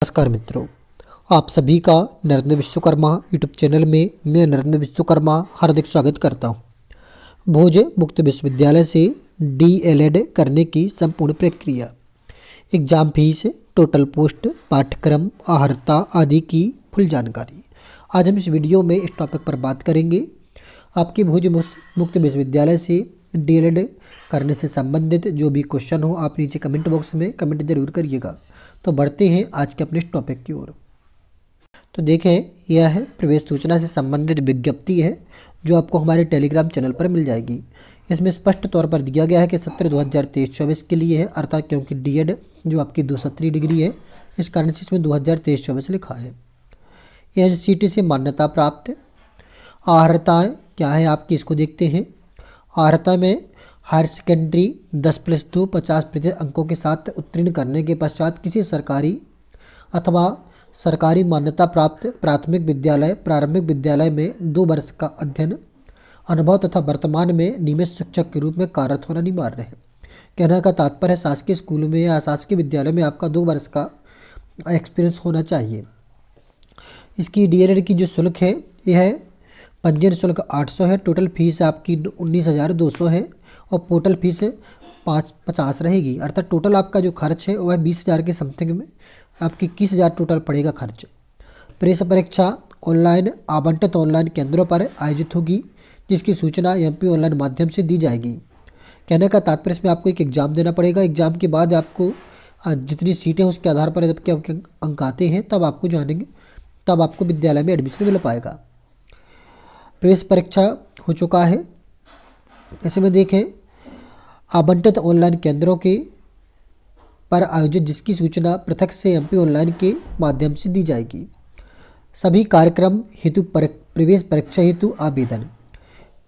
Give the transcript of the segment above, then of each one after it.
नमस्कार मित्रों, आप सभी का नरेंद्र विश्वकर्मा यूट्यूब चैनल में मैं नरेंद्र विश्वकर्मा हार्दिक स्वागत करता हूं। भोज मुक्त विश्वविद्यालय से डीएलएड करने की संपूर्ण प्रक्रिया, एग्जाम फीस, टोटल पोस्ट, पाठ्यक्रम, अर्हता आदि की फुल जानकारी आज हम इस वीडियो में इस टॉपिक पर बात करेंगे। आपके भोज मुक्त विश्वविद्यालय से डीएलएड करने से संबंधित जो भी क्वेश्चन हो आप नीचे कमेंट बॉक्स में कमेंट जरूर करिएगा। तो बढ़ते हैं आज के अपने टॉपिक की ओर। तो देखें, यह है प्रवेश सूचना से संबंधित विज्ञप्ति है जो आपको हमारे टेलीग्राम चैनल पर मिल जाएगी। इसमें स्पष्ट तौर पर दिया गया है कि सत्र 2023-24 के लिए है, अर्थात क्योंकि डीएड जो आपकी 2 डिग्री है इस कारण से इसमें 2023-24 लिखा है। एनसीटी से मान्यता प्राप्त अर्हताएँ क्या है आपकी, इसको देखते हैं। अर्हता में हायर सेकेंडरी 10+2 50% अंकों के साथ उत्तीर्ण करने के पश्चात किसी सरकारी अथवा सरकारी मान्यता प्राप्त प्रारंभिक विद्यालय में 2 वर्ष का अध्ययन अनुभव तथा वर्तमान में नियमित शिक्षक के रूप में कार्यरत होना अनिवार्य है। कहने का तात्पर्य है शासकीय स्कूल में या शासकीय विद्यालय में आपका 2 वर्ष का एक्सपीरियंस होना चाहिए। इसकी डीएलएड की जो शुल्क है यह पंजीयन शुल्क 800 है। टोटल फीस आपकी 19,200 है और पोर्टल फीस 50 रहेगी, अर्थात टोटल आपका जो खर्च है वह 20,000 के समथिंग में आपकी 21,000 टोटल पड़ेगा खर्च। प्रवेश परीक्षा ऑनलाइन आवंटित ऑनलाइन केंद्रों पर आयोजित होगी जिसकी सूचना एमपी ऑनलाइन माध्यम से दी जाएगी। कहने का तात्पर्य इसमें आपको एक एग्ज़ाम देना पड़ेगा। एग्ज़ाम के बाद आपको जितनी सीटें उसके आधार पर जबकि आपके अंक आते हैं तब आपको जानेंगे, तब आपको विद्यालय में एडमिशन मिल पाएगा। प्रवेश परीक्षा हो चुका है। ऐसे में देखें, आवंटित ऑनलाइन केंद्रों के पर आयोजित जिसकी सूचना पृथक से एमपी ऑनलाइन के माध्यम से दी जाएगी। सभी कार्यक्रम हेतु प्रवेश परीक्षा हेतु आवेदन।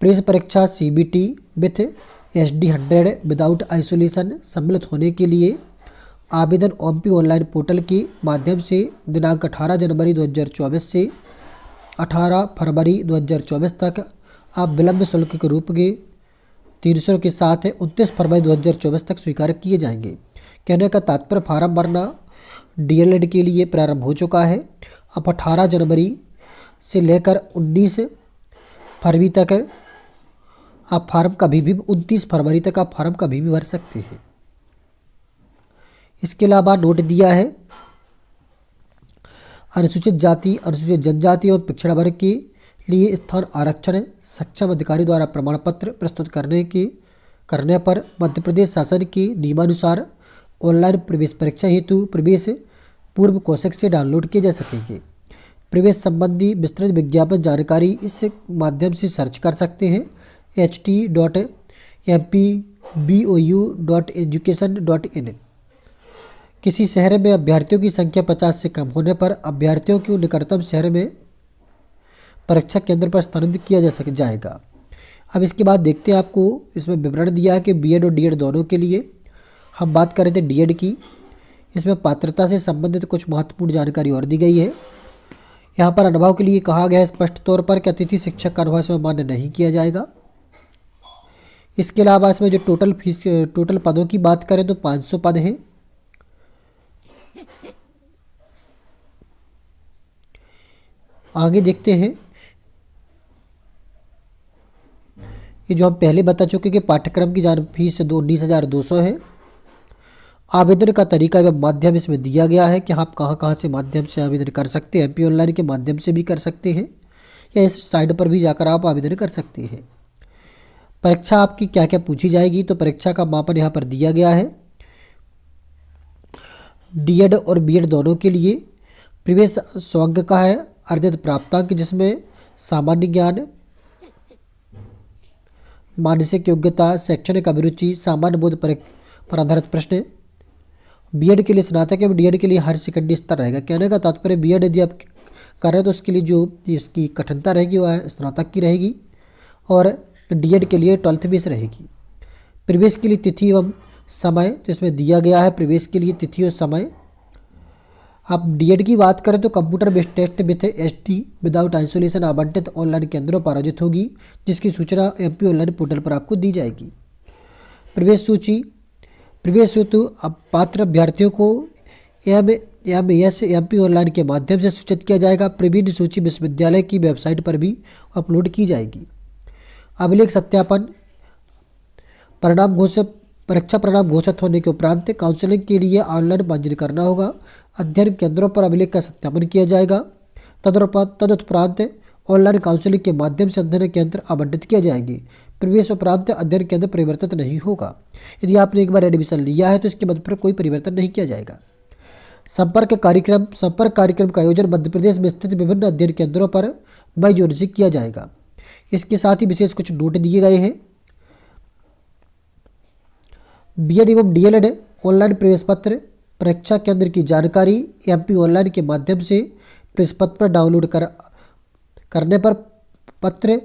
प्रवेश परीक्षा CBT with SD 100 without isolation सम्मिलित होने के लिए आवेदन एमपी ऑनलाइन पोर्टल के माध्यम से दिनांक 18 जनवरी 2024 से 18 फरवरी 2024 तक आप विलंब शुल्क के रूप के 300 के साथ 29 फरवरी 2024 तक स्वीकार किए जाएंगे। कहने का तात्पर्य फार्म भरना डीएलएड के लिए प्रारंभ हो चुका है। अब 18 जनवरी से लेकर 19 फरवरी तक आप फार्म कभी भी 29 फरवरी तक आप फार्म कभी भी भर सकते हैं। इसके अलावा नोट दिया है अनुसूचित जाति, अनुसूचित जनजाति और पिछड़ा वर्ग के लिए स्थान आरक्षण सक्षम अधिकारी द्वारा प्रमाण पत्र प्रस्तुत करने पर मध्य प्रदेश शासन के नियमानुसार ऑनलाइन प्रवेश परीक्षा हेतु प्रवेश पूर्व कोष्ठक से डाउनलोड किए जा सकेंगे। प्रवेश संबंधी विस्तृत विज्ञापन जानकारी इस माध्यम से सर्च कर सकते हैं। ht.mpbou.education.in। किसी शहर में अभ्यर्थियों की संख्या 50 से कम होने पर अभ्यर्थियों को निकटतम शहर में परीक्षा केंद्र पर स्थानांतरित किया जाएगा। अब इसके बाद देखते हैं, आपको इसमें विवरण दिया है कि बीएड और डीएड दोनों के लिए। हम बात कर रहे थे डीएड की। इसमें पात्रता से संबंधित कुछ महत्वपूर्ण जानकारी और दी गई है। यहाँ पर अनुभव के लिए कहा गया है स्पष्ट तौर पर कि अतिथि शिक्षक का अनुभव इसमें मान्य नहीं किया जाएगा। इसके अलावा इसमें जो टोटल पदों की बात करें तो 500 पद हैं। आगे देखते हैं, ये जो हम पहले बता चुके कि पाठ्यक्रम की फीस 19,200 है। आवेदन का तरीका एवं माध्यम इसमें दिया गया है कि आप कहाँ से माध्यम से आवेदन कर सकते हैं। एमपी ऑनलाइन के माध्यम से भी कर सकते हैं या इस साइट पर भी जाकर आप आवेदन कर सकते हैं। परीक्षा आपकी क्या क्या पूछी जाएगी, तो परीक्षा का मापन यहाँ पर दिया गया है। डीएड और बीएड दोनों के लिए प्रवेश 100 अंक का है, अर्जित प्राप्तांक जिसमें सामान्य ज्ञान, मानसिक योग्यता, शैक्षणिक अभिरुचि, सामान्य बोध पर आधारित प्रश्न। बीएड के लिए स्नातक एवं डीएड के लिए हायर सेकेंडरी स्तर रहेगा। कहने का तात्पर्य बीएड यदि आप कर रहे हैं तो उसके लिए जो इसकी कठिनता रहेगी वह स्नातक की रहेगी और डीएड के लिए 12th बेस रहेगी। प्रवेश के लिए तिथि एवं समय तो इसमें दिया गया है। प्रवेश के लिए तिथि और समय, आप डीएड की बात करें तो computer based test with ST without isolation आवंटित ऑनलाइन केंद्रों पर आयोजित होगी जिसकी सूचना एमपी ऑनलाइन पोर्टल पर आपको दी जाएगी। प्रवेश सूची, प्रवेश हेतु अब पात्र अभ्यर्थियों को MP ऑनलाइन के माध्यम से सूचित किया जाएगा। प्रवीण सूची विश्वविद्यालय की वेबसाइट पर भी अपलोड की जाएगी। अभिलेख सत्यापन परीक्षा परिणाम घोषित होने के उपरांत काउंसलिंग के लिए ऑनलाइन पंजीयन करना होगा। अध्ययन केंद्रों पर अभिलेख का सत्यापन किया जाएगा। तदुपरांत ऑनलाइन काउंसलिंग के माध्यम से अध्ययन केंद्र आवंटित किए जाएंगे। प्रवेश उपरांत अध्ययन केंद्र परिवर्तित नहीं होगा। यदि आपने एक बार एडमिशन लिया है तो इसके बाद फिर कोई परिवर्तन नहीं किया जाएगा। संपर्क कार्यक्रम का आयोजन मध्य प्रदेश में स्थित विभिन्न अध्ययन केंद्रों पर मई जून से किया जाएगा। इसके साथ ही विशेष कुछ नोट दिए गए हैं। बीएड एवं डीएलएड ऑनलाइन प्रवेश पत्र परीक्षा केंद्र की जानकारी MP ऑनलाइन के माध्यम से प्रवेश पत्र पर डाउनलोड करने पर पत्र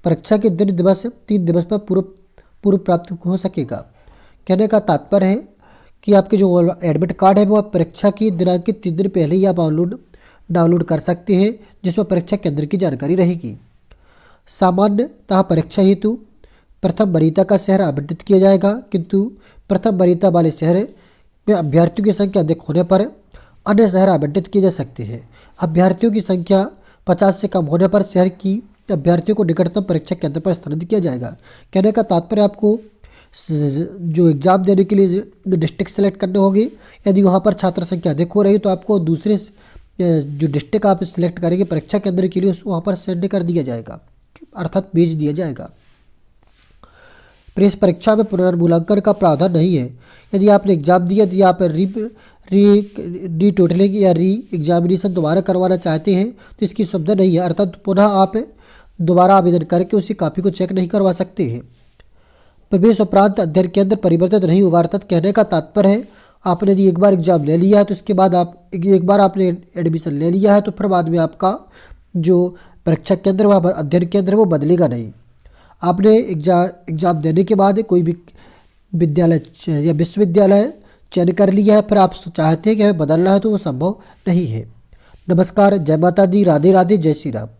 परीक्षा के 3 दिवस पर पूर्व प्राप्त हो सकेगा। कहने का तात्पर्य है कि आपके जो एडमिट कार्ड है वो आप परीक्षा की दिनांक के 3 दिन पहले ही आप डाउनलोड कर सकते हैं, जिसमें परीक्षा केंद्र की जानकारी रहेगी। सामान्यतः परीक्षा हेतु प्रथम वरीयता का शहर आवंटित किया जाएगा, किंतु प्रथम वरीयता वाले शहर में अभ्यर्थियों की संख्या अधिक होने पर अन्य शहर आवंटित किए जा सकते हैं। अभ्यर्थियों की संख्या 50 से कम होने पर शहर की अभ्यर्थियों को निकटतम परीक्षा केंद्र पर स्थानांतरित किया जाएगा। कहने का तात्पर्य आपको जो एग्ज़ाम देने के लिए डिस्ट्रिक्ट सेलेक्ट करने होंगे, यदि वहाँ पर छात्र संख्या अधिक हो रही तो आपको दूसरे जो डिस्ट्रिक्ट आप सिलेक्ट करेंगे परीक्षा केंद्र के लिए वहाँ पर सेंड कर दिया जाएगा, अर्थात भेज दिया जाएगा। प्रेस परीक्षा में पुनर्मूल्यांकन का प्रावधान नहीं है। यदि आपने एग्जाम दिया यदि आप री टोटलिंग या री एग्जामिनेशन दोबारा करवाना चाहते हैं तो इसकी सुविधा नहीं है, अर्थात पुनः आप दोबारा आवेदन करके उसी कॉपी को चेक नहीं करवा सकते हैं। प्रवेश उपरांत अध्ययन केंद्र परिवर्तित नहीं होगा, अर्थात कहने का तात्पर्य है आपने यदि एक बार एग्जाम ले लिया है तो इसके बाद आप एक बार आपने एडमिशन ले लिया है तो फिर बाद में आपका जो परीक्षा केंद्र व अध्ययन केंद्र वो बदलेगा नहीं। आपने एग्जाम देने के बाद कोई भी विद्यालय या विश्वविद्यालय चयन कर लिया है, फिर आप चाहते हैं कि हमें बदलना है तो वो संभव नहीं है। नमस्कार, जय माता दी, राधे राधे, जय श्री राम।